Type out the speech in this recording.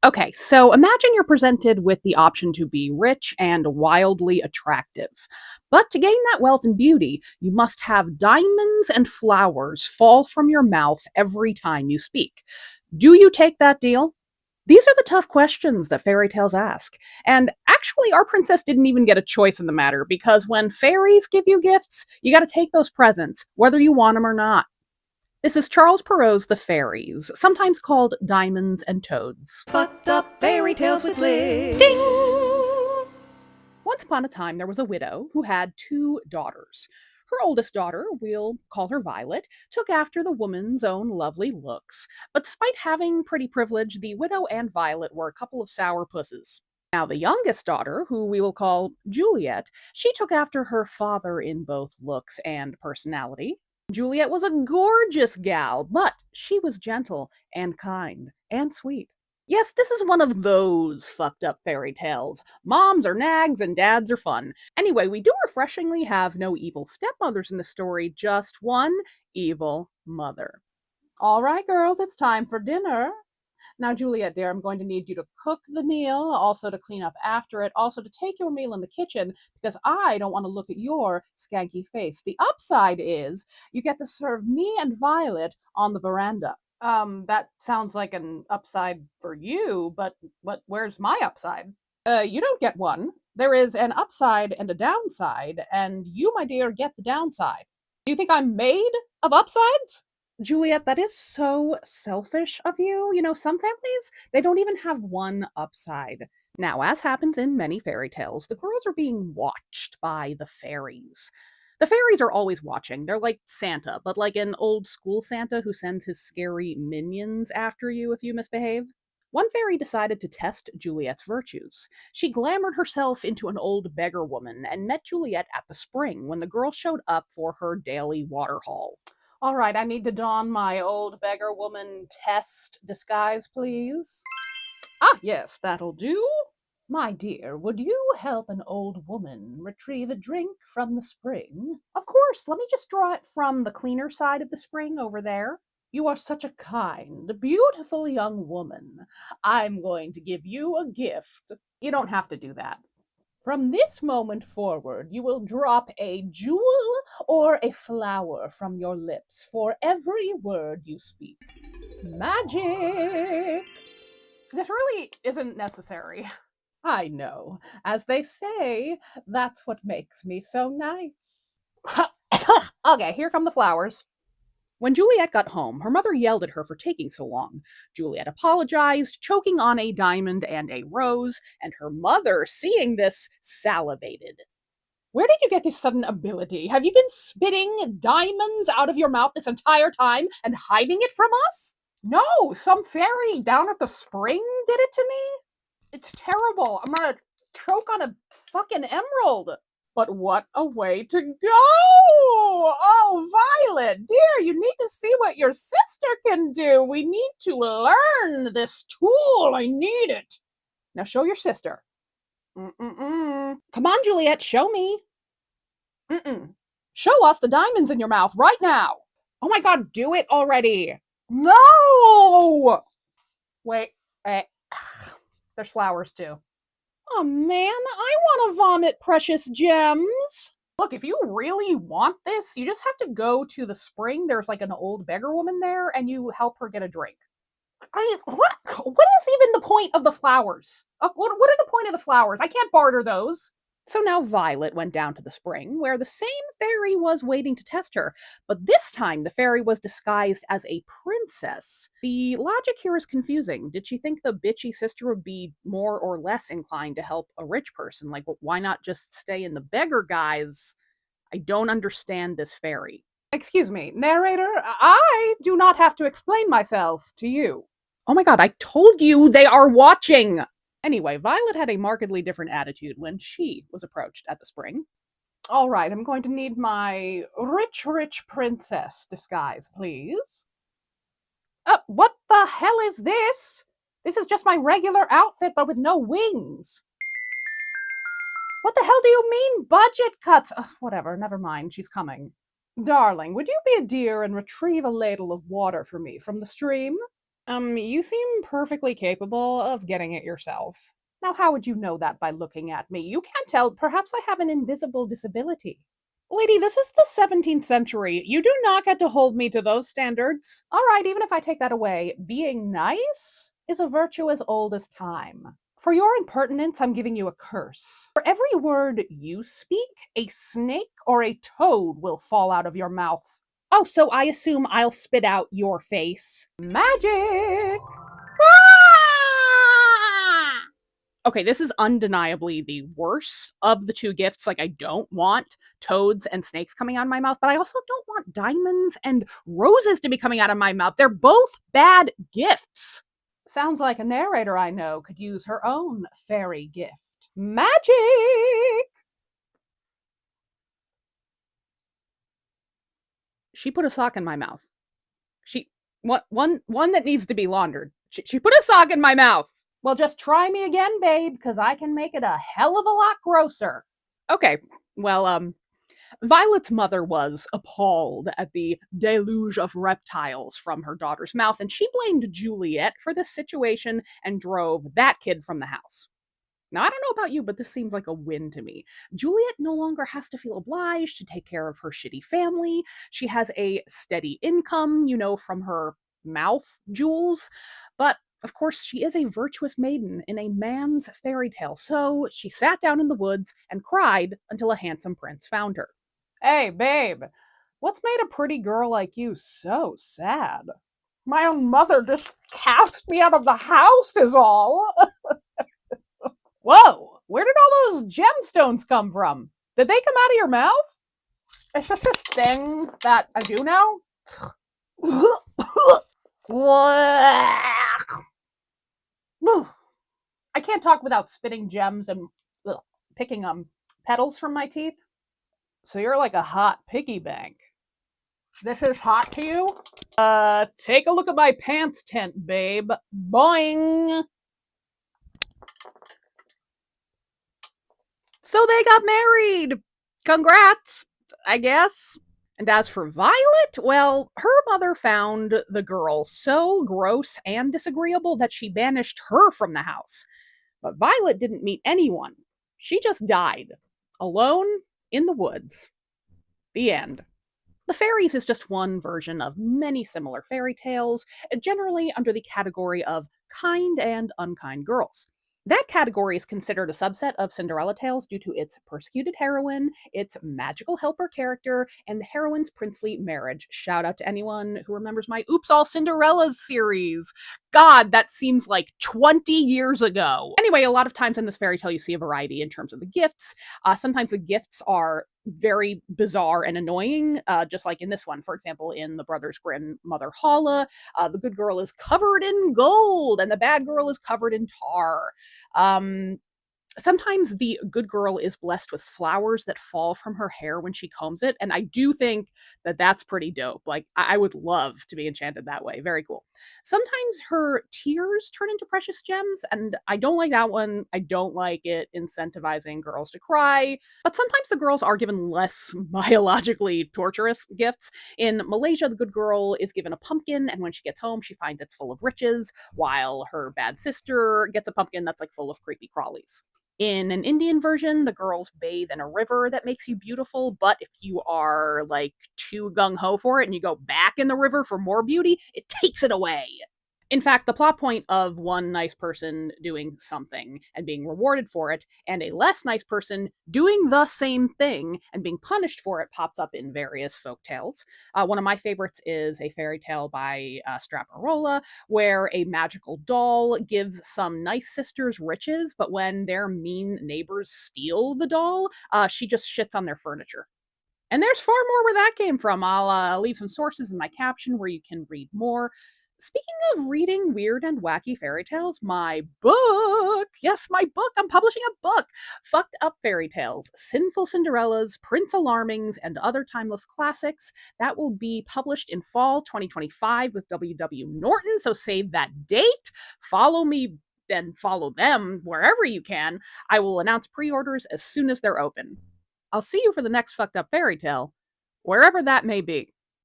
Okay, so imagine you're presented with the option to be rich and wildly attractive. But to gain that wealth and beauty, you must have diamonds and flowers fall from your mouth every time you speak. Do you take that deal? These are the tough questions that fairy tales ask. And actually, our princess didn't even get a choice in the matter because when fairies give you gifts, you gotta take those presents, whether you want them or not. This is Charles Perrault's The Fairies, sometimes called Diamonds and Toads. Fucked up fairy tales with Liz. Ding! Once upon a time, there was a widow who had two daughters. Her oldest daughter, we'll call her Violet, took after the woman's own lovely looks. But despite having pretty privilege, the widow and Violet were a couple of sour pusses. Now, the youngest daughter, who we will call Juliet, she took after her father in both looks and personality. Juliet was a gorgeous gal, but she was gentle and kind and sweet. Yes, this is one of those fucked up fairy tales. Moms are nags and dads are fun. Anyway, we do refreshingly have no evil stepmothers in the story, just one evil mother. All right, girls, it's time for dinner. Now, Juliet, dear, I'm going to need you to cook the meal, also to clean up after it, also to take your meal in the kitchen, because I don't want to look at your skanky face. The upside is you get to serve me and Violet on the veranda. That sounds like an upside for you, but where's my upside? You don't get one. There is an upside and a downside, and you, my dear, get the downside. Do you think I'm made of upsides? Juliet, that is so selfish of you. You know, some families, they don't even have one upside. Now, as happens in many fairy tales, the girls are being watched by the fairies. The fairies are always watching. They're like Santa, but like an old school Santa who sends his scary minions after you if you misbehave. One fairy decided to test Juliet's virtues. She glamored herself into an old beggar woman and met Juliet at the spring when the girl showed up for her daily water haul. All right, I need to don my old beggar woman test disguise, please. Ah, yes, that'll do. My dear, would you help an old woman retrieve a drink from the spring? Of course, let me just draw it from the cleaner side of the spring over there. You are such a kind, beautiful young woman. I'm going to give you a gift. You don't have to do that. From this moment forward, you will drop a jewel or a flower from your lips for every word you speak. Magic! This really isn't necessary. I know. As they say, that's what makes me so nice. Okay, here come the flowers. When Juliet got home, her mother yelled at her for taking so long. Juliet apologized, choking on a diamond and a rose, and her mother, seeing this, salivated. Where did you get this sudden ability? Have you been spitting diamonds out of your mouth this entire time and hiding it from us? No, some fairy down at the spring did it to me. It's terrible. I'm gonna choke on a fucking emerald. But what a way to go! Oh, Violet, dear, you need to see what your sister can do. We need to learn this tool. I need it. Now show your sister. Come on, Juliet, show me. Show us the diamonds in your mouth right now. Oh my god, do it already. No! Wait. There's flowers too. Oh man, I want to vomit precious gems. Look, if you really want this, you just have to go to the spring. There's like an old beggar woman there, and you help her get a drink. What is even the point of the flowers? What are the point of the flowers? I can't barter those. So now Violet went down to the spring, where the same fairy was waiting to test her, but this time the fairy was disguised as a princess. The logic here is confusing. Did she think the bitchy sister would be more or less inclined to help a rich person? Like, why not just stay in the beggar guise? I don't understand this fairy. Excuse me, narrator, I do not have to explain myself to you. Oh my god, I told you they are watching! Anyway, Violet had a markedly different attitude when she was approached at the spring. All right, I'm going to need my rich princess disguise, please. What the hell is this? This is just my regular outfit, but with no wings. What the hell do you mean, budget cuts? Whatever, never mind, she's coming. Darling, would you be a dear and retrieve a ladle of water for me from the stream? You seem perfectly capable of getting it yourself. Now, how would you know that by looking at me? You can't tell. Perhaps I have an invisible disability. Lady, this is the 17th century. You do not get to hold me to those standards. All right, even if I take that away, being nice is a virtue as old as time. For your impertinence, I'm giving you a curse. For every word you speak, a snake or a toad will fall out of your mouth. Oh, so I assume I'll spit out your face. Magic! Ah! Okay, this is undeniably the worst of the two gifts. Like, I don't want toads and snakes coming out of my mouth, but I also don't want diamonds and roses to be coming out of my mouth. They're both bad gifts. Sounds like a narrator I know could use her own fairy gift. Magic! She put a sock in my mouth. One that needs to be laundered. She put a sock in my mouth. Well, just try me again, babe, because I can make it a hell of a lot grosser. Okay, well, Violet's mother was appalled at the deluge of reptiles from her daughter's mouth, and she blamed Juliet for this situation and drove that kid from the house. Now, I don't know about you, but this seems like a win to me. Juliet no longer has to feel obliged to take care of her shitty family. She has a steady income, from her mouth jewels. But of course, she is a virtuous maiden in a man's fairy tale, so she sat down in the woods and cried until a handsome prince found her. Hey, babe, what's made a pretty girl like you so sad? My own mother just cast me out of the house, is all. Whoa, where did all those gemstones come from? Did they come out of your mouth? It's just this thing that I do now. I can't talk without spitting gems and picking petals from my teeth. So you're like a hot piggy bank. This is hot to you? Take a look at my pants tent, babe. Boing! So they got married. Congrats, I guess. And as for Violet, well, her mother found the girl so gross and disagreeable that she banished her from the house. But Violet didn't meet anyone. She just died, alone in the woods. The end. The Fairies is just one version of many similar fairy tales, generally under the category of kind and unkind girls. That category is considered a subset of Cinderella tales due to its persecuted heroine, its magical helper character, and the heroine's princely marriage. Shout out to anyone who remembers my Oops All Cinderellas series. God, that seems like 20 years ago. Anyway, a lot of times in this fairy tale, you see a variety in terms of the gifts. Sometimes the gifts are very bizarre and annoying, just like in this one. For example, in the Brothers Grimm Mother Holla, the good girl is covered in gold and the bad girl is covered in tar. Um, Sometimes the good girl is blessed with flowers that fall from her hair when she combs it, and I do think that that's pretty dope. Like, I would love to be enchanted that way. Very cool. Sometimes her tears turn into precious gems, and I don't like that one. I don't like it incentivizing girls to cry. But sometimes the girls are given less biologically torturous gifts. In Malaysia, the good girl is given a pumpkin, and when she gets home, she finds it's full of riches, while her bad sister gets a pumpkin that's like full of creepy crawlies. In an Indian version, the girls bathe in a river that makes you beautiful, but if you are like too gung ho for it and you go back in the river for more beauty, it takes it away. In fact, the plot point of one nice person doing something and being rewarded for it, and a less nice person doing the same thing and being punished for it, pops up in various folk tales. One of my favorites is a fairy tale by Straparola, where a magical doll gives some nice sisters riches, but when their mean neighbors steal the doll, she just shits on their furniture. And there's far more where that came from. I'll leave some sources in my caption where you can read more. Speaking of reading weird and wacky fairy tales, my book, yes, my book, I'm publishing a book, Fucked Up Fairy Tales, Sinful Cinderellas, Prince Alarmings, and Other Timeless Classics. That will be published in fall 2025 with W.W. Norton, so save that date. Follow me and follow them wherever you can. I will announce pre-orders as soon as they're open. I'll see you for the next Fucked Up Fairy Tale, wherever that may be.